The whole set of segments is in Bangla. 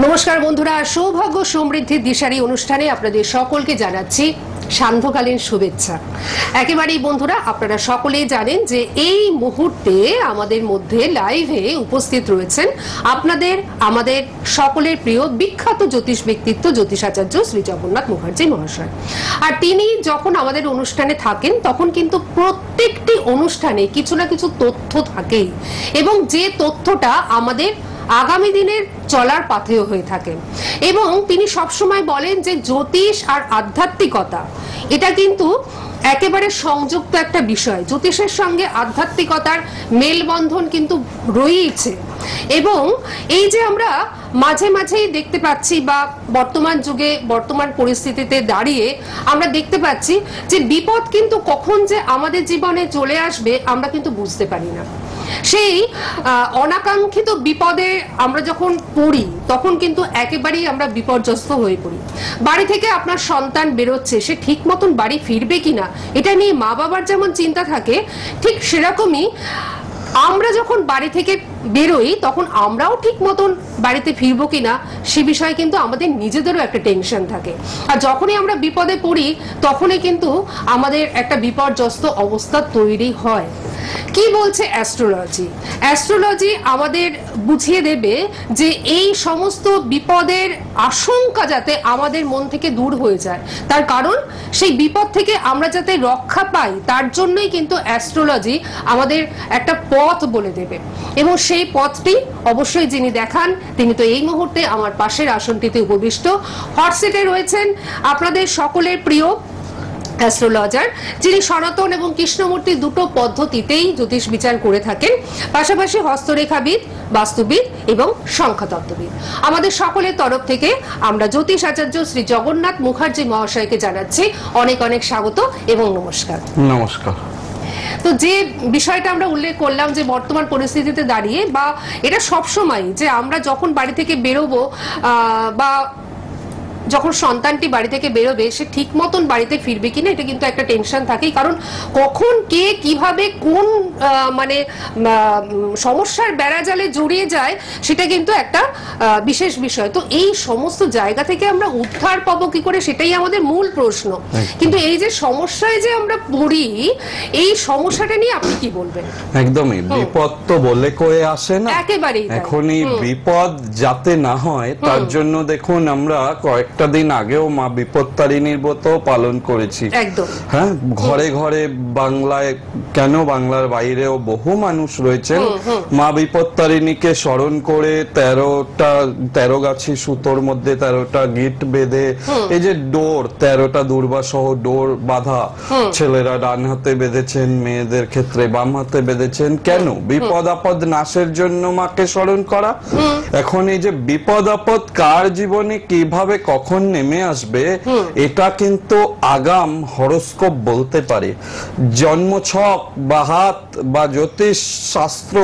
নমস্কার বন্ধুরা, সৌভাগ্য সমৃদ্ধির দিশারি অনুষ্ঠানে আপনাদের সকলকে জানাচ্ছি সান্ধ্যকালীন শুভেচ্ছা। একেবারেই বন্ধুরা, আপনারা সকলেই জানেন যে এই মুহূর্তে আমাদের মধ্যে লাইভে উপস্থিত রয়েছেন আপনাদের আমাদের সকলের প্রিয় বিখ্যাত জ্যোতিষ ব্যক্তিত্ব জ্যোতিষাচার্য শ্রী জগন্নাথ মুখার্জি মহাশয়। আর তিনি যখন আমাদের অনুষ্ঠানে থাকেন তখন কিন্তু প্রত্যেকটি অনুষ্ঠানে কিছু না কিছু তথ্য থাকেই, এবং যে তথ্যটা আমাদের আগামী দিনের চলার পাথেয় হয়ে থাকে। এবং তিনি সবসময় বলেন যে জ্যোতিষ আর আধ্যাত্মিকতা এটা কিন্তু একেবারে সংযুক্ত একটা বিষয়। জ্যোতিষের সঙ্গে আধ্যাত্মিকতার মেলবন্ধন কিন্তু রয়েছে। এবং এই যে আমরা মাঝে মাঝেই দেখতে পাচ্ছি, বা বর্তমান যুগে বর্তমান পরিস্থিতিতে দাঁড়িয়ে আমরা দেখতে পাচ্ছি যে বিপদ কিন্তু কখন যে আমাদের জীবনে চলে আসবে আমরা কিন্তু বুঝতে পারি না। সেই অনাকাঙ্ক্ষিত বিপদে আমরা যখন পড়ি তখন কিন্তু একেবারেই আমরা বিপর্যস্ত হয়ে পড়ি। বাড়ি থেকে আপনার সন্তান বেরোচ্ছে, সে ঠিক মতন বাড়ি ফিরবে কিনা এটা নিয়ে মা বাবার যেমন চিন্তা থাকে, ঠিক সেরকমই আমরা যখন বাড়ি থেকে বেরোই তখন আমরাও ঠিক মতন বাড়িতে ফিরবো কিনা সে বিষয়ে কিন্তু আমাদের নিজেদেরও একটা টেনশন থাকে। আর যখনই আমরা বিপদে পড়ি তখনই কিন্তু আমাদের একটা বিপর্যস্ত অবস্থা তৈরি হয়। কি বলছে অ্যাস্ট্রোলজি? অ্যাস্ট্রোলজি আমাদের বুঝিয়ে দেবে যে এই সমস্ত বিপদের আশঙ্কা যাতে আমাদের মন থেকে দূর হয়ে যায়, তার কারণ সেই বিপদ থেকে আমরা যাতে রক্ষা পাই তার জন্যই কিন্তু অ্যাস্ট্রোলজি আমাদের একটা পথ বলে দেবে। এবং সেই পথটি অবশ্যই যিনি দেখান তিনি তো এই মুহূর্তে আমার পাশের আসনটিতে উপবিষ্ট। হটসিটে রয়েছেন আপনাদের সকলের প্রিয় অ্যাস্ট্রোলজার, যিনি সনাতন এবং কৃষ্ণমূর্তি দুটো পদ্ধতিতেই জ্যোতিষ বিচার করে থাকেন, পাশাপাশি হস্তরেখাবিদ, বাস্তুবিদ এবং সংখ্যাতত্ত্ববিদ। আমাদের সকলের তরফ থেকে আমরা জ্যোতিষ আচার্য শ্রী জগন্নাথ মুখার্জি মহাশয়কে জানাচ্ছি অনেক অনেক স্বাগত এবং নমস্কার। নমস্কার। তো যে বিষয়টা আমরা উল্লেখ করলাম যে বর্তমান পরিস্থিতিতে দাঁড়িয়ে, বা এটা সবসময় যে আমরা যখন বাড়ি থেকে বেরোবো বা যখন সন্তানটি বাড়ি থেকে বেরোবে সে ঠিক মতন বাড়িতে ফিরবে কিনা এটা কিন্তু একটা টেনশন থাকেই। কারণ কখন কে কিভাবে কোন মানে সমস্যার বেড়াজালে জড়িয়ে যায় সেটা কিন্তু একটা বিশেষ বিষয়। তো এই সমস্ত জায়গা থেকে আমরা উদ্ধার পাবো কি করে সেটাই আমাদের মূল প্রশ্ন। কিন্তু এই যে সমস্যায় যে আমরা পড়ি, এই সমস্যাটা নিয়ে আপনি কি বলবেন? একদমই, বিপদ তো বলে কয়ে আসে না, একেবারেই। এখন এই বিপদ যাতে না হয় তার জন্য দেখুন আমরা কয়েকটা দিন আগেও মা বিপত্তারিণীর ব্রত পালন করেছি। একদম, হ্যাঁ, ঘরে ঘরে বাংলায় কেন বাংলার বাইরেও বহু মানুষ রয়েছেন মা বিপত্তারিণীকে স্মরণ করে 13 গাছি সুতোর মধ্যে 13টা গিট বেঁধে এই যে ডোর 13টা দুর্বাসহ ডোর বাঁধা, ছেলেরা ডান হাতে বেঁধেছেন, মেয়েদের ক্ষেত্রে বাম হাতে বেঁধেছেন। কেন? বিপদ আপদ নাশের জন্য মাকে স্মরণ করা। এখন এই যে বিপদ আপদ কার জীবনে কিভাবে কখন নেমে আসবে এটা কিন্তু আগাম হরোস্কোপ বলতে পারে। জন্মছক বা হাত বা জ্যোতিষ শাস্ত্র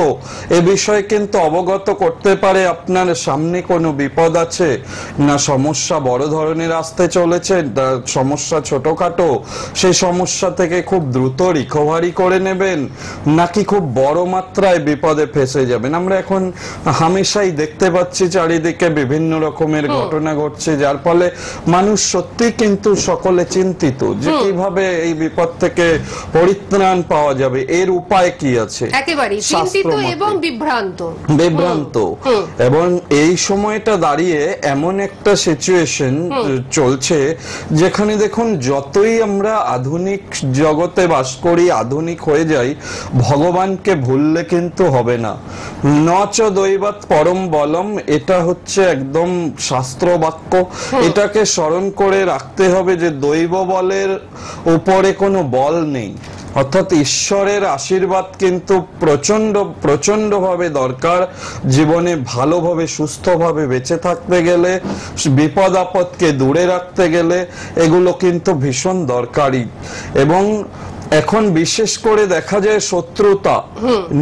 এ বিষয়ে কিন্তু অবগত করতে পারে আপনার সামনে কোনো বিপদ আছে না, সমস্যা বড় ধরনের আসতে চলেছে, সমস্যা ছোটখাটো, সেই সমস্যা থেকে খুব দ্রুত রিকভারি করে নেবেন, নাকি খুব বড় মাত্রায় বিপদে ফেসে যাবেন। আমরা এখন হামেশাই দেখতে পাচ্ছি চারিদিকে বিভিন্ন রকমের ঘটনা ঘটছে, যার ফলে মানুষ সত্যি কিন্তু সকলে চিন্তিত যে কিভাবে এই বিপদ থেকে পরিত্রাণ পাওয়া যাবে, এর উপায় কি আছে। একেবারে চিন্তিত এবং বিভ্রান্ত। এবং এই সময়টা দাঁড়িয়ে এমন একটা সিচুয়েশন চলছে যেখানে দেখুন যতই আমরা আধুনিক জগতে বাস করি, আধুনিক হয়ে যাই, ভগবানকে ভুললে কিন্তু হবে না। নচ দৈবাৎ পরম বলম, এটা হচ্ছে একদম শাস্ত্র বাক্য। এটাকে স্মরণ করে রাখতে হবে যে দৈব বলের উপরে কোনো বল নেই, অর্থাৎ ঈশ্বরের আশীর্বাদ কিন্তু প্রচন্ড ভাবে দরকার জীবনে ভালোভাবে সুস্থভাবে বেঁচে থাকতে গেলে, বিপদ আপদকে দূরে রাখতে গেলে এগুলো কিন্তু ভীষণ দরকারি। এবং এখন বিশেষ করে দেখা যায় শত্রুতা,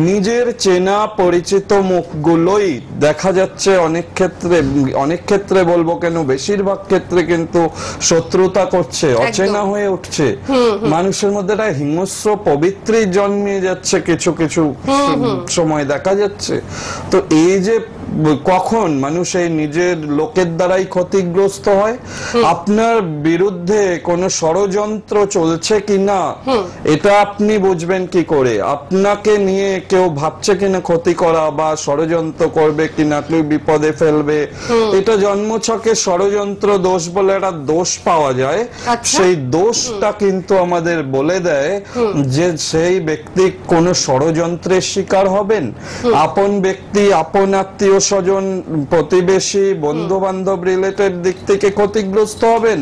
নিজের চেনা পরিচিত মুখগুলোই দেখা যাচ্ছে অনেক ক্ষেত্রে বলবো কেন বেশিরভাগ ক্ষেত্রে কিন্তু শত্রুতা করছে, অচেনা হয়ে উঠছে। মানুষের মধ্যে একটা হিংস্র প্রবৃত্তি জন্মিয়ে যাচ্ছে কিছু কিছু সময় দেখা যাচ্ছে। তো এই যে কখন মানুষ এই নিজের লোকের দ্বারাই ক্ষতিগ্রস্ত হয়, আপনার বিরুদ্ধে কোনো ষড়যন্ত্র চলছে কিনা এটা আপনি বুঝবেন কি করে? আপনাকে নিয়ে কেউ ভাবছে কিনা ক্ষতি করা বা ষড়যন্ত্র করবে কিনা, কেউ বিপদে ফেলবে, এটা জন্মছকে ষড়যন্ত্র দোষ বলে একটা দোষ পাওয়া যায়। সেই দোষটা কিন্তু আমাদের বলে দেয় যে সেই ব্যক্তি কোন ষড়যন্ত্রের শিকার হবেন, আপন ব্যক্তি, আপন আত্মীয় স্বজন, প্রতিবেশী, বন্ধু বান্ধব, রিলেটেড দিক থেকে ক্ষতিগ্রস্ত হবেন,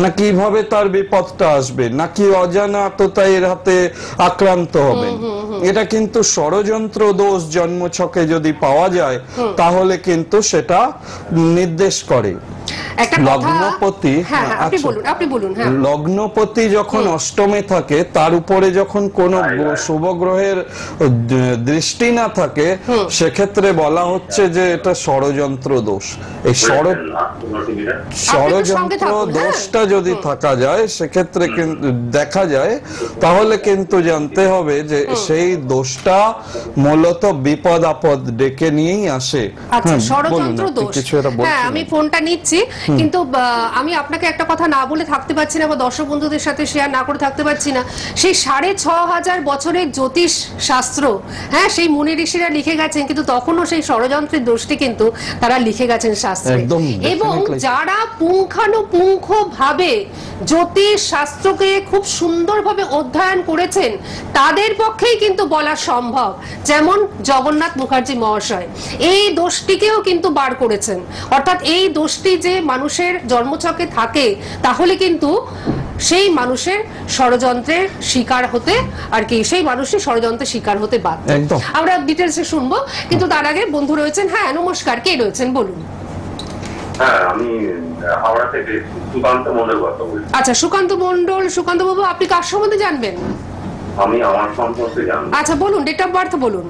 না কিভাবে তার বিপদটা আসবে, নাকি অজানা আততায়ীর হাতে আক্রান্ত হবেন। এটা কিন্তু ষড়যন্ত্র দোষ জন্মছকে যদি পাওয়া যায় তাহলে কিন্তু সেটা নির্দেশ করে। লগ্নপতি, লগ্নপতি যখন অষ্টমে থাকে, তার উপরে যখন কোন শুভ গ্রহের দৃষ্টি না থাকে, সেক্ষেত্রে বলা হচ্ছে যে এটা ষড়যন্ত্র দোষ। এই ষড়যন্ত্র দোষটা যদি থাকা যায়, সেক্ষেত্রে কিন্তু দেখা যায়, তাহলে কিন্তু জানতে হবে যে সেই দোষটা মূলত বিপদ আপদ ডেকে নিয়েই আসে। ষড়যন্ত্র দোষ। হ্যাঁ, আমি ফোনটা নিচ্ছি, কিন্তু আমি আপনাকে একটা কথা না বলে থাকতে পারছি না, বা দর্শক বন্ধুদের সাথে শেয়ার না করে থাকতে পারছি না। সেই 6500 বছরের জ্যোতিষ শাস্ত্র, হ্যাঁ, সেই মুনি ঋষিরা লিখে গেছেন, কিন্তু তখনও সেই ষড়যন্ত্রের দোষটি কিন্তু তারা লিখে গেছেন শাস্ত্রে। এবং যারা পুঙ্খানুপুঙ্খ ভাবে জ্যোতিষ শাস্ত্রকে খুব সুন্দরভাবে অধ্যয়ন করেছেন, তাদের পক্ষেই কিন্তু বলা সম্ভব। যেমন জগন্নাথ মুখার্জি মহাশয় এই দোষটিকেও কিন্তু বার করেছেন, অর্থাৎ এই দোষটি যে মানুষের জন্মছকে থাকে, তাহলে কিন্তু সেই মানুষের ষড়যন্ত্রের শিকার হতে আর কি, সেই মানুষের ষড়যন্ত্রের শিকার হতে বাধ্য। আমরা ডিটেলসে শুনবো, কিন্তু তার আগে বন্ধু রয়েছেন। হ্যাঁ, নমস্কার, কে রয়েছেন বলুন? হ্যাঁ, আমি হাওড়া থেকে সুকান্ত মণ্ডল কথা বলছি। আচ্ছা, সুকান্ত মণ্ডল। সুকান্ত বাবু, আপনি কার সম্বন্ধে জানবেন? আমি আমার সম্পর্কে জানবো। আচ্ছা, বলুন, ডেট অফ বার্থ বলুন।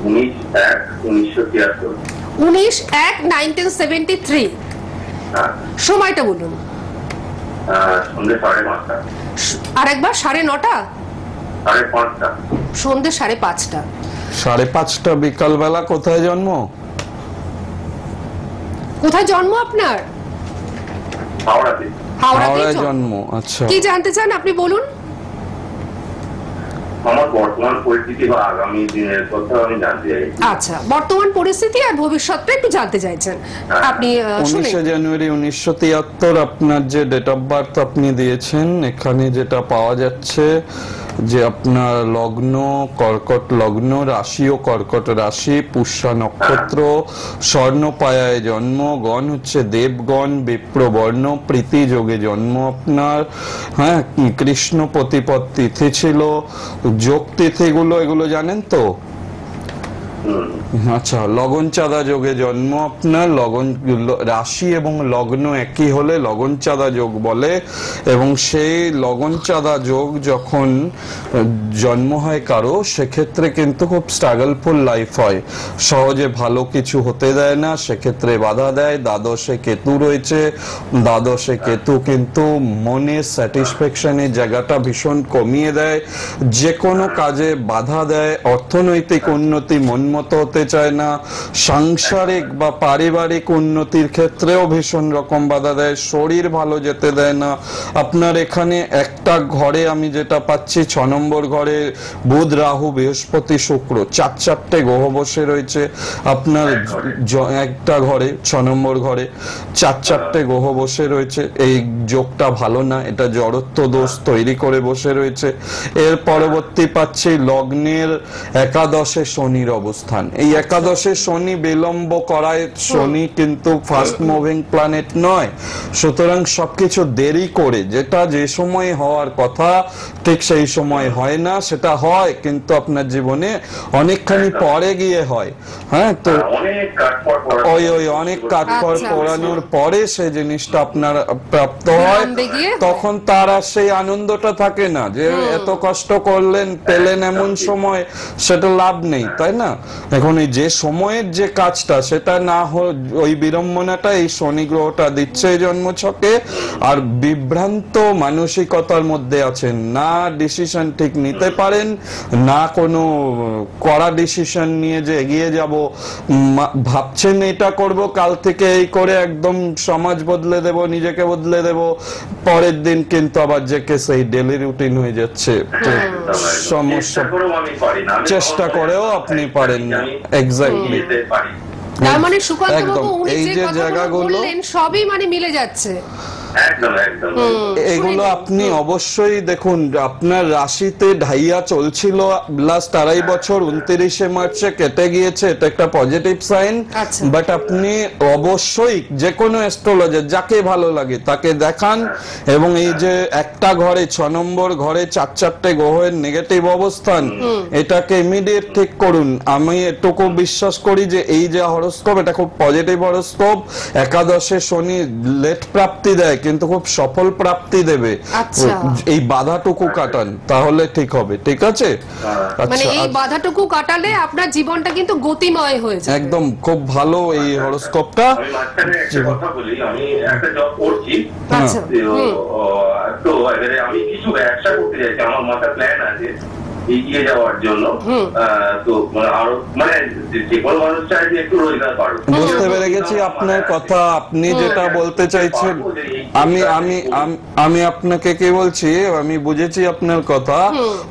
19/1/1973। 19/1/1973। সময়টা বলুন। সন্ধ্যে 5:30। আরেকবার 9:30? 5:30। সন্ধ্যে 5:30। 5:30 বিকাল বেলা। কোথায় জন্ম? কোথায় জন্ম আপনার? হাওড়াতে। হাওড়ায় জন্ম। আচ্ছা, কি জানতে চান আপনি বলুন। আমার বর্তমান পরিস্থিতি বা আগামী দিনের কথা আমি জানতে চাই। আচ্ছা, বর্তমান পরিস্থিতি আর ভবিষ্যৎটা একটু জানতে চাইছেন আপনি। 19 জানুয়ারি 1973 আপনার যে ডেট অফ বার্থ আপনি দিয়েছেন, এখানে যেটা পাওয়া যাচ্ছে যে আপনার লগ্ন কর্কট লগ্ন, রাশিও কর্কট রাশি, পুষ্যা নক্ষত্র, স্বর্ণপায়ায় জন্ম, গণ হচ্ছে দেবগণ, বিপ্রবর্ণ, প্রীতি যোগে জন্ম আপনার। হ্যাঁ, কৃষ্ণ প্রতিপদ তিথি ছিল। যোগ তিথিগুলো এগুলো জানেন তো? আচ্ছা, লগন চাঁদা যোগে জন্ম আপনার। লগন রাশি এবং লগ্ন একই হলে লগন চাঁদা যোগ বলে, এবং সেই লগন চাঁদা যোগ যখন জন্ম হয় কারো, সেক্ষেত্রে কিন্তু খুব স্ট্রাগলফুল লাইফ হয়, সহজে ভালো কিছু হতে দেয় না, সেক্ষেত্রে বাধা দেয়। দ্বাদশে কেতু রয়েছে, দ্বাদশে কেতু কিন্তু মনের স্যাটিসফ্যাকশনের জায়গাটা ভীষণ কমিয়ে দেয়, যে কোনো কাজে বাধা দেয়, অর্থনৈতিক উন্নতি মনমতো হতে চায় না, সাংসারিক বা পারিবারিক উন্নতির ক্ষেত্রেও ভীষণ রকম বাধা দেয়, শরীর ভালো যেতে দেয় না। আপনার এখানে একটা ঘরে আমি যেটা পাচ্ছি, 6 নম্বর ঘরে বুধ, রাহু, বৃহস্পতি, শুক্র, 4 গ্রহ বসে রয়েছে আপনার একটা ঘরে, 6 নম্বর ঘরে 4 গ্রহ বসে রয়েছে। এই যোগটা ভালো না, এটা জড়ত্ব দোষ তৈরি করে বসে রয়েছে। এর পরবর্তী পাচ্ছি লগ্নের একাদশে শনির অবস্থান। এই একাদশে শনি বিলম্ব করায়, শনি কিন্তু ফাস্ট মুভিং প্ল্যানেট নয়, সুতরাং সবকিছু দেরি করে, যেটা যে সময় হওয়ার কথা ঠিক সেই সময় হয় না, সেটা হয় কিন্তু আপনার জীবনে অনেকখানি পরে গিয়ে হয়। হ্যাঁ, তো অনেক কাঠখড় পোড়ানোর পরে সেই জিনিসটা আপনার প্রাপ্ত হয়, তখন তার আর সেই আনন্দটা থাকে না যে এত কষ্ট করলেন, পেলেন এমন সময়, সেটা লাভ নেই, তাই না? এখন এই যে সময়ের যে কাজটা সেটা না ওই বিড়ম্বনাটা এই শনি গ্রহটা দিচ্ছে এই জন্মছকে। আর বিভ্রান্ত মানসিকতার মধ্যে আছেন, না ডিসিশন ঠিক নিতে পারেন, না কোনো কড়া ডিসিশন নিয়ে যে এগিয়ে যাব, ভাবছেন এটা করব, কাল থেকে এই করে একদম সমাজ বদলে দেব, নিজেকে বদলে দেব, পরের দিন কিন্তু আবার যে কে সেই ডেলি রুটিন হয়ে যাচ্ছে। সমস্যা চেষ্টা করেও আপনি পারেন না। এক্স্যাক্টলি। তার মানে সুকান্ত বাবু একদম উনি এই যে যে কথাগুলো জায়গাগুলো বললেন সবই মানে মিলে যাচ্ছে। একদম একদম এগুলো আপনি অবশ্যই দেখুন, আপনার রাশিতে ঢাইয়া চলছিল লাস্ট 2.5 বছর, 29শে মার্চে কেটে গিয়েছে, এটা একটা পজিটিভ সাইন। বাট আপনি অবশ্যই যে কোনো অ্যাস্ট্রোলজার যাকে ভালো লাগে তাকে দেখান, এবং এই যে একটা ঘরে 6 নম্বর ঘরে 4-4টে গ্রহের নেগেটিভ অবস্থান, এটাকে ইমিডিয়েট ঠিক করুন। আমি এটুকু বিশ্বাস করি যে এই যে হরোস্কোপ, এটা খুব পজিটিভ হরোস্কোপ। একাদশে শনি লেট প্রাপ্তি দেয় কিন্তু খুব সফল প্রাপ্তি দেবে। এই বাধাটুকু কাটান তাহলে ঠিক হবে। ঠিক আছে, মানে এই বাধাটুকু কাটালে আপনার জীবনটা কিন্তু গতিময় হয়ে যাবে। একদম খুব ভালো এই হরোস্কোপটা। আমি মাঝখানে একটা কথা বলি, আমি একটা জব করছি, তো এবারে আমি কিছু ব্যবসা করতে চাইছি, আমার মাথায় প্ল্যান আছে এগিয়ে যাওয়ার জন্য। তো আরো মানে যে কোনো মানুষ চাই যে একটু রোজগার পারো। বুঝতে পেরে গেছি আপনার কথা, আপনি যেটা বলতে চাইছেন। আমি আপনাকে কি বলছি, আমি বুঝেছি আপনার কথা।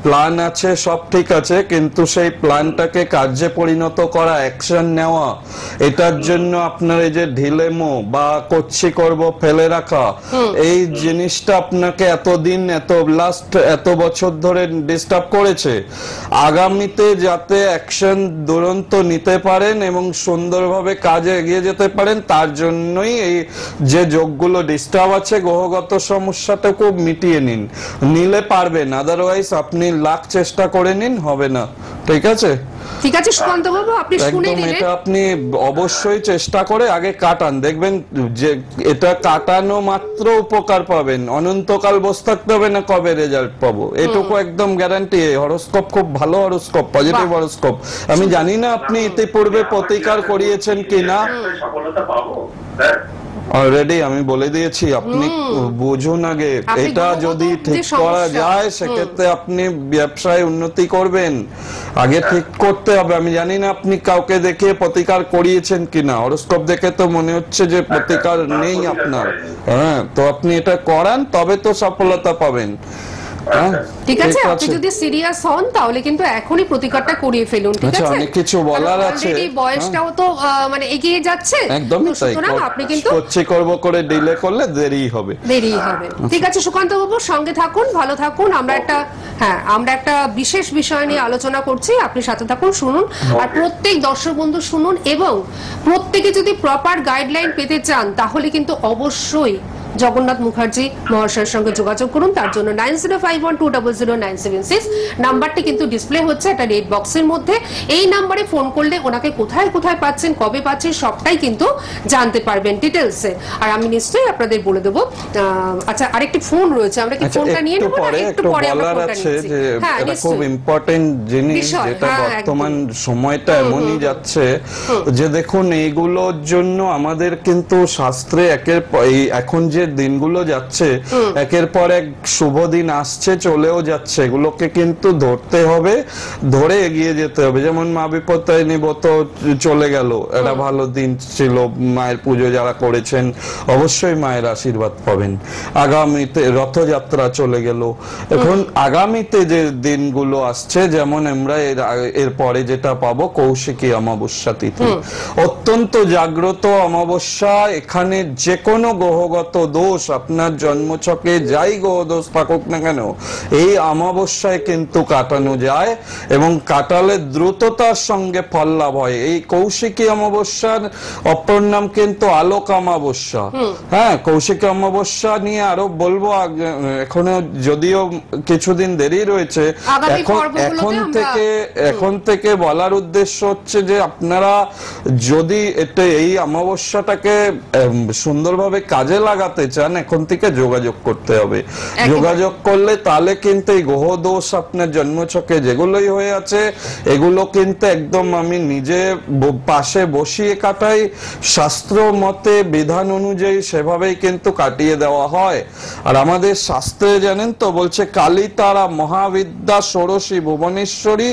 প্ল্যান আছে, সব ঠিক আছে, কিন্তু সেই প্ল্যানটাকে কার্যে পরিণত করা, অ্যাকশন নেওয়া, এটার জন্য আপনার এই যে ঢিলেমো বা করছি করব ফেলে রাখা, এই জিনিসটা আপনাকে এতদিন এত বছর ধরে ডিস্টার্ব করেছে। আগামীতে যাতে অ্যাকশন দুরন্ত নিতে পারেন এবং সুন্দরভাবে কাজে এগিয়ে যেতে পারেন, তার জন্যই এই যে যোগগুলো ডিস্টার্ব আছে, গ্রহগত সমস্যাটা খুব মিটিয়ে নিলে পারবেন। আদারওয়াইজ আপনি লাখ চেষ্টা করে নিন, হবে না। ঠিক আছে, ঠিক আছে সুকান্ত বাবু, আপনি শুনে নিলেন। এটা আপনি অবশ্যই চেষ্টা করে আগে কাটান, দেখবেন যে এটা কাটানো মাত্র উপকার পাবেন। অনন্তকাল বসে থাকতে হবে না কবে রেজাল্ট পাবো, এটুকু একদম গ্যারান্টি। হরোস্কোপ খুব ভালো হরোস্কোপ, পজিটিভ হরোস্কোপ। আমি জানি না আপনি ইতিপূর্বে প্রতিকার করিয়েছেন কিনা, সফলতা পাবো অলরেডি আমি বলে দিয়েছি, আপনি বুঝুন আগে। এটা যদি ঠিক করা যায় সেক্ষেত্রে আপনি ব্যবসায় উন্নতি করবেন। আগে ঠিক করতে হবে। আমি জানি না আপনি কাউকে দেখে প্রতিকার করিয়েছেন কিনা, হরোস্কোপ দেখে তো মনে হচ্ছে যে প্রতিকার নেই আপনার। হ্যাঁ, তো আপনি এটা করান, তবে তো সফলতা পাবেন। ঠিক আছে, আপনি যদি সিরিয়াস হন তাহলে কিন্তু এখনই প্রতিকারটা করিয়ে ফেলুন। ঠিক আছে, অনেক কিছু বলার আছে, এই বয়সটাও তো মানে এগিয়ে যাচ্ছে, একদমই তাই। সুতরাং আপনি কিন্তু করছি করব করে ডিলে করলে দেরি হবে। ঠিক আছে সুকান্ত বাবু, সঙ্গে থাকুন, ভালো থাকুন। আমরা একটা বিশেষ বিষয় নিয়ে আলোচনা করছি, আপনি সাথে থাকুন, শুনুন। আর প্রত্যেক দর্শক বন্ধু শুনুন, এবং প্রত্যেকে যদি প্রপার গাইডলাইন পেতে চান তাহলে কিন্তু অবশ্যই জগন্নাথ মুখার্জি মহাশয়ের সঙ্গে যোগাযোগ করুন। তার জন্য 9051200976 নাম্বারটি কিন্তু ডিসপ্লে হচ্ছে একটা রেড বক্সের মধ্যে। এই নাম্বারে ফোন করলে ওনাকে কোথায় কোথায় পাচ্ছেন, কবে পাচ্ছেন, সবটাই কিন্তু জানতে পারবেন ডিটেলসে। আর আমি নিশ্চয়ই আপনাদের বলে দেবো। আচ্ছা, আরেকটি ফোন রয়েছে, আমরা কি ফোনটা নিয়ে নেব না? একটু পরে আমরা ফোনটা নিচ্ছি। হ্যাঁ, এটা খুব ইম্পর্টেন্ট জিনিস, যেটা বর্তমান সময়টা এমনই যাচ্ছে যে দেখুন, এইগুলোর জন্য আমাদের কিন্তু শাস্ত্রে এখন যে দিনগুলো যাচ্ছে, একের পর এক শুভ দিন আসছে, চলেও যাচ্ছে, এগুলোকে কিন্তু ধরতে হবে, ধরে এগিয়ে যেতে হবে। যেমন মা বিপত্তারিণী ব্রত চলে গেল, এটা ভালো দিন ছিল, মায়ের পুজো যারা করেছেন অবশ্যই মায়ের আশীর্বাদ পাবেন। আগামীতে রথযাত্রা চলে গেল, এখন আগামীতে যে দিনগুলো আসছে, যেমন আমরা এর পরে যেটা পাবো কৌশিকী অমাবস্যা তিথি, অত্যন্ত জাগ্রত অমাবস্যা। এখানে যে কোনো গ্রহগত দোষ, আপনার জন্মছকে যাই গ্রহ দোষ থাকুক না কেন, এই অমাবস্যায় কিন্তু কাটানো যায়, এবং কাটালে দ্রুততার সঙ্গে ফল লাভ হয়। এই কৌশিকী অমাবস্যার অপর নাম কিন্তু আলোক অমাবস্যা। হ্যাঁ, কৌশিকী অমাবস্যা নিয়ে আরো বলবো, এখনো যদিও কিছুদিন দেরি রয়েছে। এখন থেকে বলার উদ্দেশ্য হচ্ছে যে আপনারা যদি এই অমাবস্যাটাকে সুন্দরভাবে কাজে লাগাতে জানতে চান এখন থেকে যোগাযোগ করতে হবে। যোগাযোগ করলে তাহলে কিন্তু এই গ্রহ দোষ আপনার জন্মছকে যেগুলোই হয়ে আছে এগুলো কিন্তু একদম আমি নিজে পাশে বসিয়ে কাটাই, শাস্ত্র মতে বিধান অনুযায়ী সেভাবেই কিন্তু কাটিয়ে দেওয়া হয়। আর আমাদের শাস্ত্রে জানেন তো বলছে কালী তারা মহাবিদ্যা ষোড়শী ভুবনেশ্বরী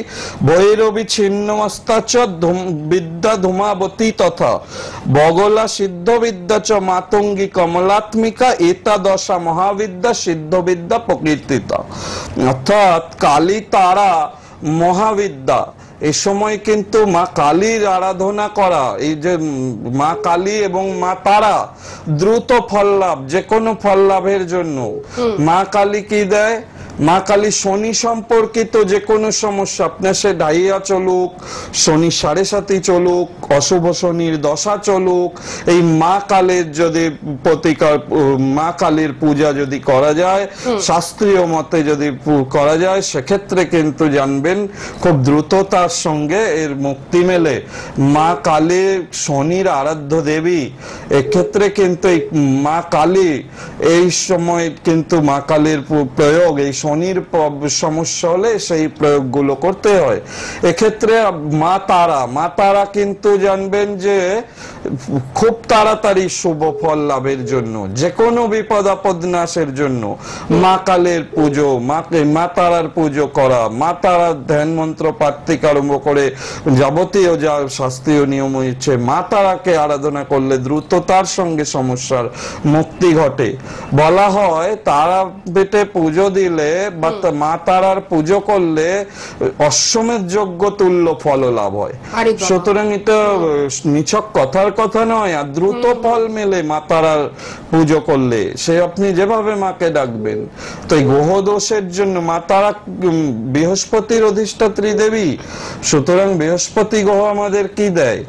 ভৈরবী ছিন্নমস্তাচ বিদ্যা ধূমাবতী তথা বগলা সিদ্ধ বিদ্যা চ মাতঙ্গী কমলাত্মিকা এতাদশা মহাবিদ্যা সিদ্ধ বিদ্যা প্রকৃতিতা। অর্থাৎ কালী তারা মহাবিদ্যা, এই সময় কিন্তু মা কালীর আরাধনা করা, এই যে মা কালী এবং মা তারা দ্রুত ফল লাভ, যে কোনো ফল লাভের জন্য মা কালী কি দেয়, মা কালী শনি সম্পর্কিত যে কোনো সমস্যা আপনার সে ডাইয়া চলুক, শনি 7.5 চলুক, অশুভ শনির দশা চলুক, এই মা কালের যদি প্রতিকার, মা কালীর পূজা যদি করা যায়, শাস্ত্রীয় মতে যদি করা যায়, সেক্ষেত্রে কিন্তু জানবেন খুব দ্রুততার সঙ্গে এর মুক্তি মেলে। মা কালী শনির আরাধ্য দেবী, এক্ষেত্রে কিন্তু এই মা কালী এই সময় কিন্তু মা কালীর প্রয়োগ, এই শনির সমস্যা হলে সেই প্রয়োগগুলো করতে হয়। এক্ষেত্রে মা তারা কিন্তু জানবেন যে খুব তাড়াতাড়ি শুভ ফল লাভের জন্য, যে কোনো বিপদ আপদ নাশের জন্য মা কালের পুজো, মা তারার পুজো করা, মা তারার ধ্যান মন্ত্র পাঠ থেকে আরম্ভ করে যাবতীয় যা শাস্ত্রীয় নিয়ম হচ্ছে, মা তারাকে আরাধনা করলে দ্রুততার সঙ্গে সমস্যার মুক্তি ঘটে। বলা হয় তারা বেটে পুজো দিলে বা মা তারার পুজো করলে অশ্বমেধ যজ্ঞ তুল্য ফল লাভ হয়। সুতরাং এটা নিছক কথার কথা নয়, আর দ্রুত ফল মেলে মা তারার পুজো করলে, সে আপনি যেভাবে মাকে ডাকবেন। তো এই গ্রহ দোষের জন্য মা তারা বৃহস্পতির অধিষ্ঠাত্রী দেবী, সুতরাং বৃহস্পতি গ্রহ আমাদের কি দেয়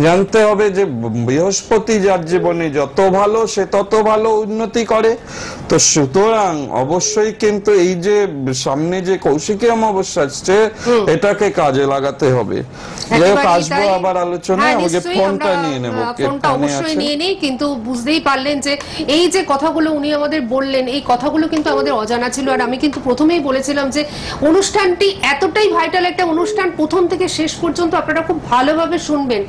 জানতে হবে যে বৃহস্পতি যার জীবনে যত ভালো সে তত ভালো উন্নতি করে। তো সুতরাং অবশ্যই কিন্তু এই যে সামনে যে কৌশিকী অমাবস্যা আসছে এটাকে কাজে লাগাতে হবে। আসবো আবার আলোচনায়, আমাকে ফোনটা নিয়ে নেব, ফোনটা অবশ্যই নিয়ে নেই। কিন্তু বুঝতেই পারলেন যে এই যে কথাগুলো উনি আমাদের বললেন, এই কথাগুলো কিন্তু আমাদের অজানা ছিল। আর আমি কিন্তু প্রথমেই বলেছিলাম যে অনুষ্ঠানটি এতটাই ভাইটাল একটা অনুষ্ঠান, প্রথম থেকে শেষ পর্যন্ত আপনারা খুব ভালোভাবে শুনবেন,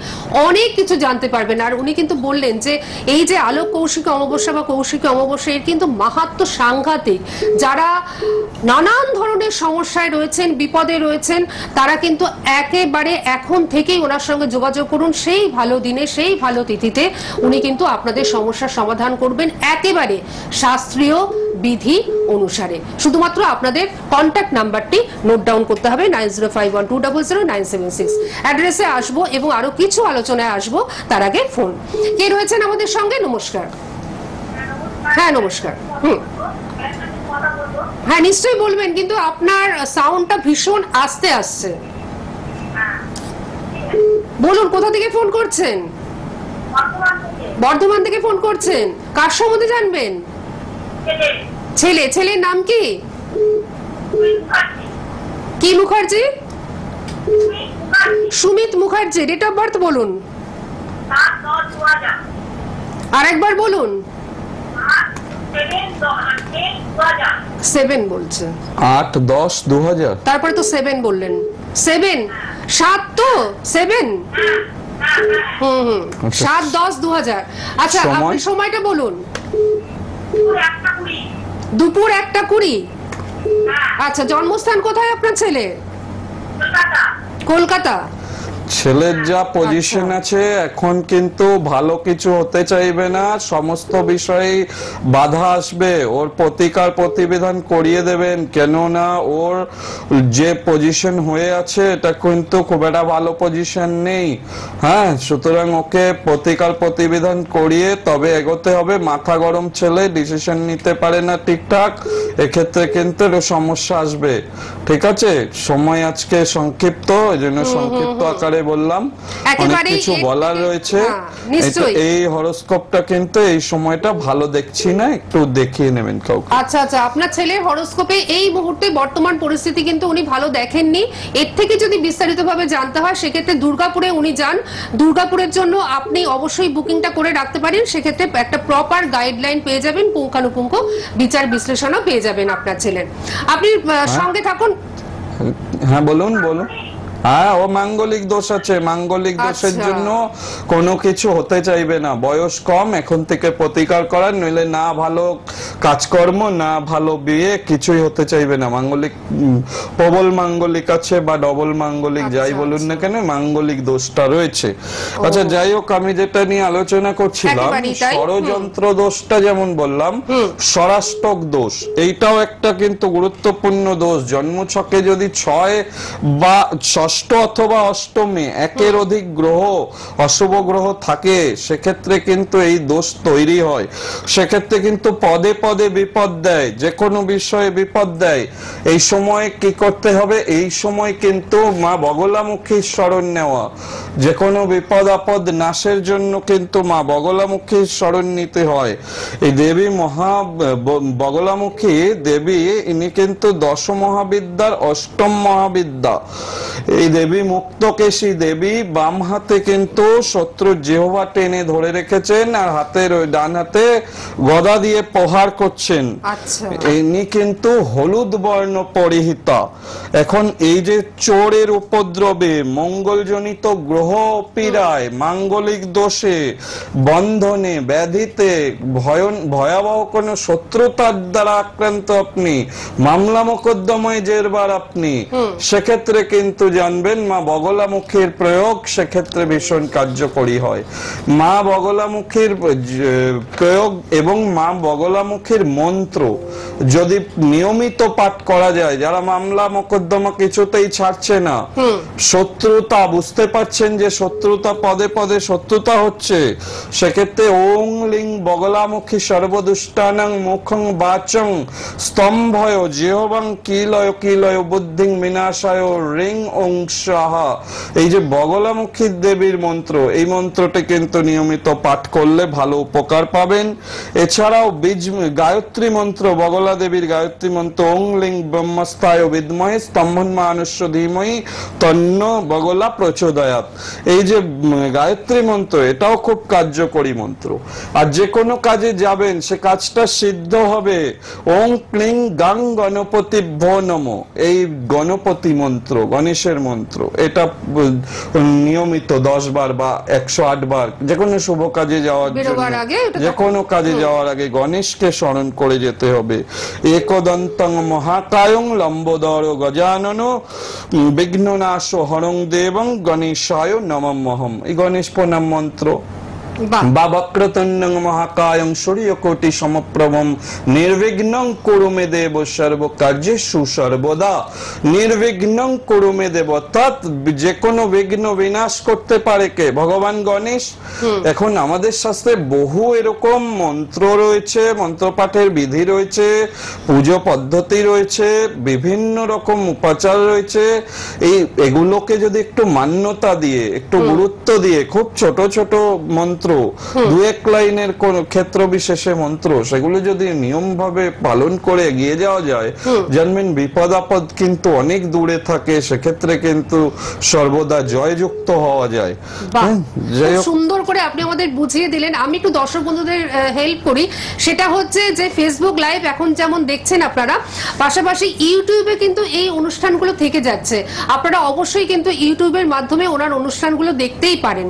অনেক কিছু জানতে পারবেন। আর উনি কিন্তু বললেন যে এই যে আলোক কৌশিকী অমাবস্যা বা কৌশিকী অমাবস্যা, এর কিন্তু মাহাত্ম্য সাংঘাতিক। যারা নানান ধরনের সমস্যায় রয়েছেন, বিপদে রয়েছেন, তারা কিন্তু একেবারে এখন থেকেই ওনার সঙ্গে যোগাযোগ করুন। সেই ভালো দিনে, সেই ভালো তিথিতে উনি কিন্তু আপনাদের সমস্যার সমাধান করবেন একেবারে শাস্ত্রীয় বিধি অনুসারে। শুধুমাত্র আপনাদের কন্ট্যাক্ট নাম্বারটি নোট ডাউন করতে হবে, 9051200976। অ্যাড্রেসে আসবো এবং আরো কিছু আলোচনায় আসবো, তার আগে ফোন। কে রয়েছেন আমাদের সঙ্গে? নমস্কার। হ্যাঁ নমস্কার। হ্যাঁ নিশ্চয়ই বলবেন, কিন্তু আপনার সাউন্ডটা ভীষণ আস্তে আসছে। বলুন কোথা থেকে ফোন করছেন? বর্ধমান থেকে ফোন করছেন। কার সম্বন্ধে জানবেন? ছেলের নাম কি? কি Mukherjee? Sumit Mukherjee. Date of birth বলুন, আরেকবার বলুন। 7 বলছে। 8-10-2000। তারপরে তো 7 বললেন। 7 7 তো 7। 7-10-2000। আচ্ছা আপনি সময়টা বলুন। দুপুর 1:20। আচ্ছা জন্মস্থান কোথায় আপনার ছেলে? কলকাতা। ছেলের যা পজিশন আছে এখন কিন্তু ভালো কিছু হতে চাইবে না, সমস্ত বিষয়ে বাধা আসবে, ওর প্রতিকার প্রতিবিধান করিয়ে দেবেন, কেননা ওর যে পজিশন হয়ে আছে এটা কিন্তু খুব একটা ভালো পজিশন নেই। হ্যাঁ, সুতরাং ওকে প্রতিকার প্রতিবিধান করিয়ে তবে এগোতে হবে। মাথা গরম ছেলে, ডিসিশন নিতে পারে না ঠিকঠাক, এক্ষেত্রে কিন্তু সমস্যা আসবে। ঠিক আছে, সময় আজকে সংক্ষিপ্ত, এই জন্য সংক্ষিপ্ত আকারে ব্যাপারে বললাম, অনেক কিছু বলার রয়েছে। এই হরোস্কোপটা কিন্তু এই সময়টা ভালো দেখছি না, একটু দেখিয়ে নেবেন কাউকে। আচ্ছা আচ্ছা, আপনার ছেলের হরোস্কোপে এই মুহূর্তে বর্তমান পরিস্থিতি কিন্তু উনি ভালো দেখেননি। এর থেকে যদি বিস্তারিতভাবে জানতে হয় সেক্ষেত্রে দুর্গাপুরে উনি যান। দুর্গাপুরের জন্য আপনি অবশ্যই বুকিংটা করে রাখতে পারেন, সেক্ষেত্রে একটা প্রপার গাইডলাইন পেয়ে যাবেন, পুঙ্খানুপুঙ্খ বিচার বিশ্লেষণও পেয়ে যাবেন আপনার ছেলের। আপনি সঙ্গে থাকুন। হ্যাঁ বলুন বলুন। হ্যাঁ, ও মাঙ্গলিক দোষ আছে, মাঙ্গলিক দোষের জন্য কোনো কিছু হতে চাইবে না। বয়স কম, এখন থেকে প্রতিকার করার, নইলে না ভালো কাজকর্ম না ভালো বিয়ে, কিছুই হতে চাইবে না। মাঙ্গলিক প্রবল মাঙ্গলিক আছে বা ডবল মাঙ্গলিক যাই বলুন না কেন, মাঙ্গলিক দোষটা রয়েছে। আচ্ছা যাই হোক, আমি যেটা নিয়ে আলোচনা করছিলাম, ষড়যন্ত্র দোষটা যেমন বললাম, স্বরাষ্টক দোষ এইটাও একটা কিন্তু গুরুত্বপূর্ণ দোষ। জন্মছকে যদি 6 বা ষষ্ঠ অথবা অষ্টমে একের অধিক গ্রহ, অশুভ গ্রহ থাকে, সেক্ষেত্রে কিন্তু এই দোষ তৈরি হয়। সেক্ষেত্রে কিন্তু পদে পদে বিপদ দেয়, যে কোনো বিষয়ে বিপদ দেয়। এই সময় কি করতে হবে? এই সময় কিন্তু মা বগলামুখীর শরণ নেওয়া। যে কোনো বিপদ আপদ নাশের জন্য কিন্তু মা বগলামুখীর শরণ নিতে হয়। এই দেবী বগলামুখী দেবী, ইনি কিন্তু 10 মহাবিদ্যার 8ম মহাবিদ্যা। এই দেবী মুক্তকেশী দেবী, বাম হাতে কিন্তু শত্রুর জিহ্বা টেনে ধরে রেখেছেন, আর হাতের ওই ডান হাতে গদা দিয়ে প্রহার করছেন। ইনি কিন্তু হলুদ বর্ণ পরিহিতা। এখন এই যে চোরের উপদ্রবে, মঙ্গলজনিত গ্রহ পীড়ায়, মাঙ্গলিক দোষে, বন্ধনে, ব্যাধিতে, ভয়াবহ কোন শত্রুতার দ্বারা আক্রান্ত আপনি, মামলা মোকদ্দমায় জেরবার আপনি, সেক্ষেত্রে কিন্তু জানবেন মা বগলামুখীর প্রয়োগ সেক্ষেত্রে ভীষণ কার্যকরী হয়। মা বগলামুখীর প্রয়োগ এবং মা বগলামুখীর মন্ত্র যদি নিয়মিত পাঠ করা যায়, যারা মামলা মোকদ্দমা কিছুতেই ছাড়ছে না, শত্রুতা বুঝতে পারছেন যে শত্রুতা পদে পদে শত্রুতা হচ্ছে, সেক্ষেত্রে ওং লিং বগলামুখী সর্বদুষ্টানাং মুখং বাচং স্তম্ভয় জিহ্বাং কিলয় কিলয় বুদ্ধিং বিনাশায় রিং ওং সাহা, এই যে বগলামুখী দেবীর মন্ত্র, এই মন্ত্রটি কিন্তু নিয়মিত পাঠ করলে ভালো উপকার পাবেন। এছাড়াও গায়ত্রী মন্ত্র, বগলা দেবীর গায়ত্রী মন্ত্র, ওং লিং ব্রহ্মস্থায় বিদ্মহে স্তম্ভন্মানুষ্য ধীমহি তন্ন বগলা প্রচোদয়াৎ, এই যে গায়ত্রী মন্ত্র, এটাও খুব কার্যকরী মন্ত্র। আর যে কোনো কাজে যাবেন সে কাজটা সিদ্ধ হবে। ওং ক্লিং গাং গণপতি ভো নমঃ, এই গণপতি মন্ত্র, গণেশের মন্ত্র, এটা নিয়মিত 10 বার বা 108 বার যে কোনো শুভ কাজে যাওয়ার জন্য, যে কোনো কাজে যাওয়ার আগে গণেশকে স্মরণ করে যেতে হবে। একদন্তং মহাকায়ং লম্বোদর গজানন বিঘ্ননাশ হরং দেবং গণেশায় নমঃ, এই গণেশ প্রণাম মন্ত্র। বা বক্রতুণ্ডং মহাকায়ং সূর্যকোটি সমপ্রভম নির্বিঘ্নং কুরু মে দেব সর্বকার্যেষু সর্বদা, নির্বিঘ্নং কুরু মে দেব, অর্থাৎ যে কোনো বিঘ্ন বিনাশ করতে পারে কে? ভগবান গণেশ। এখন আমাদের শাস্ত্রে বহু এরকম মন্ত্র রয়েছে, মন্ত্রপাঠের বিধি রয়েছে, পুজো পদ্ধতি রয়েছে, বিভিন্ন রকম উপাচার রয়েছে। এগুলোকে যদি একটু মান্যতা দিয়ে, একটু গুরুত্ব দিয়ে, খুব ছোট ছোট মন্ত্র, 2-1 লাইনের কোন ক্ষেত্র বিশেষে মন্ত্র, সেগুলো যদি নিয়ম ভাবে পালন করে এগিয়ে যাওয়া যায়, জানবেন বিপদ আপদ কিন্তু অনেক দূরে থাকে, সেক্ষেত্রে কিন্তু সর্বদা জয়যুক্ত হওয়া যায়। সুন্দর করে আপনি আমাদের বুঝিয়ে দিলেন। আমি একটু দর্শক বন্ধুদের হেল্প করি, সেটা হচ্ছে যে ফেসবুক লাইভ এখন যেমন দেখছেন আপনারা, পাশাপাশি ইউটিউবে কিন্তু এই অনুষ্ঠানগুলো থেকে যাচ্ছে। আপনারা অবশ্যই কিন্তু ইউটিউবের মাধ্যমে ওনার অনুষ্ঠানগুলো দেখতেই পারেন।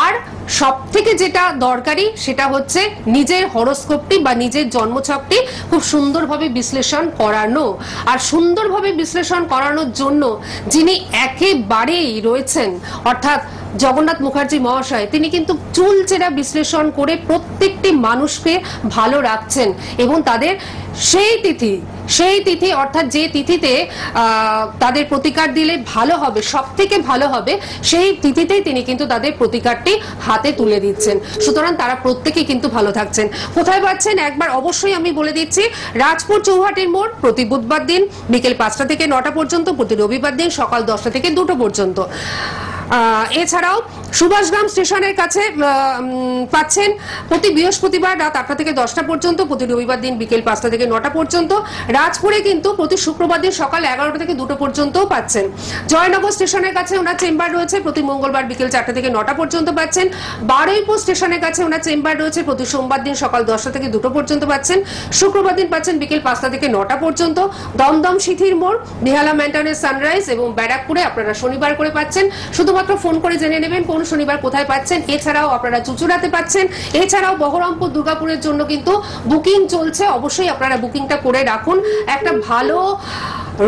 আর সব থেকে যেটা দরকারি সেটা হচ্ছে নিজের হরোস্কোপটি বা নিজের জন্মছকটি খুব সুন্দরভাবে বিশ্লেষণ করানো। আর সুন্দরভাবে বিশ্লেষণ করানোর জন্য যিনি একেবারেই রয়েছেন, অর্থাৎ জগন্নাথ মুখার্জি মহাশয়, তিনি কিন্তু চুলচেরা বিশ্লেষণ করে প্রত্যেকটি মানুষকে ভালো রাখছেন এবং তাদের সেই তিথি অর্থাৎ যে তিথিতে তাদের প্রতিকার দিলে ভালো হবে, সব থেকে ভালো হবে, সেই তিথিতেই তিনি কিন্তু তাদের প্রতিকারটি হাতে তুলে দিচ্ছেন। সুতরাং তারা প্রত্যেকে কিন্তু ভালো থাকছেন। কোথায় পাচ্ছেন একবার অবশ্যই আমি বলে দিচ্ছি, রাজপুর চৌহাটির মোড়, প্রতি বুধবার দিন বিকেল 5টা থেকে 9টা পর্যন্ত, প্রতি রবিবার দিন সকাল 10টা থেকে 2টো পর্যন্ত। এছাড়াও সুভাষগ্রাম স্টেশনের কাছে পাচ্ছেন প্রতি বৃহস্পতিবার রাত 8টা থেকে 10টা পর্যন্ত, প্রতি রবিবার দিন বিকেল 5টা থেকে 9টা পর্যন্ত। রাজপুরে কিন্তু প্রতি শুক্রবার দিন সকাল 11টা থেকে 2টো পর্যন্ত পাচ্ছেন। জয়নগর স্টেশনের কাছে ওনার চেম্বার রয়েছে, প্রতি মঙ্গলবার বিকেল 4টা থেকে 9টা পর্যন্ত পাচ্ছেন। বারুইপুর স্টেশনের কাছে ওনার চেম্বার রয়েছে, প্রতি সোমবার দিন সকাল 10টা থেকে 2টো পর্যন্ত পাচ্ছেন। শুক্রবার দিন পাচ্ছেন বিকেল 5টা থেকে 9টা পর্যন্ত। দমদম সিথির মোড়, বেহালা ম্যান্টনের সানরাইজ এবং ব্যারাকপুরে আপনারা শনিবার করে পাচ্ছেন। শুধুমাত্র ফোন করে জেনে নেবেন কোন শনিবার কোথায় পাচ্ছেন। এছাড়াও আপনারা চুচুড়াতে পাচ্ছেন। এছাড়াও বহরমপুর দুর্গাপুরের জন্য কিন্তু বুকিং চলছে, অবশ্যই আপনারা বুকিংটা করে রাখুন। একটা ভালো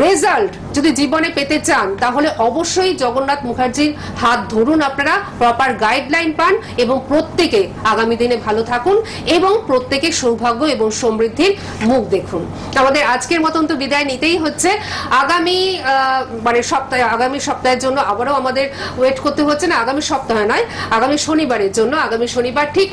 রেজাল্ট যদি জীবনে পেতে চান তাহলে অবশ্যই জগন্নাথ মুখার্জির হাত ধরুন, আপনারা প্রপার গাইডলাইন পান এবং প্রত্যেকে আগামী দিনে ভালো থাকুন এবং প্রত্যেকে সৌভাগ্য এবং সমৃদ্ধির মুখ দেখুন। আমাদের আজকের মতন তো বিদায় নিতেই হচ্ছে। আগামী সপ্তাহের জন্য আবারও আমাদের ওয়েট করতে হচ্ছে না, আগামী সপ্তাহে নয়, আগামী শনিবারের জন্য। আগামী শনিবার ঠিক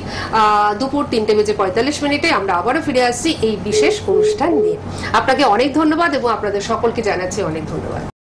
দুপুর 3:45 আমরা আবারও ফিরে আসছি এই বিশেষ অনুষ্ঠান নিয়ে। আপনাকে অনেক ধন্যবাদ এবং আপনাদের সকলকে জানাচ্ছি অনেক ধন্যবাদ।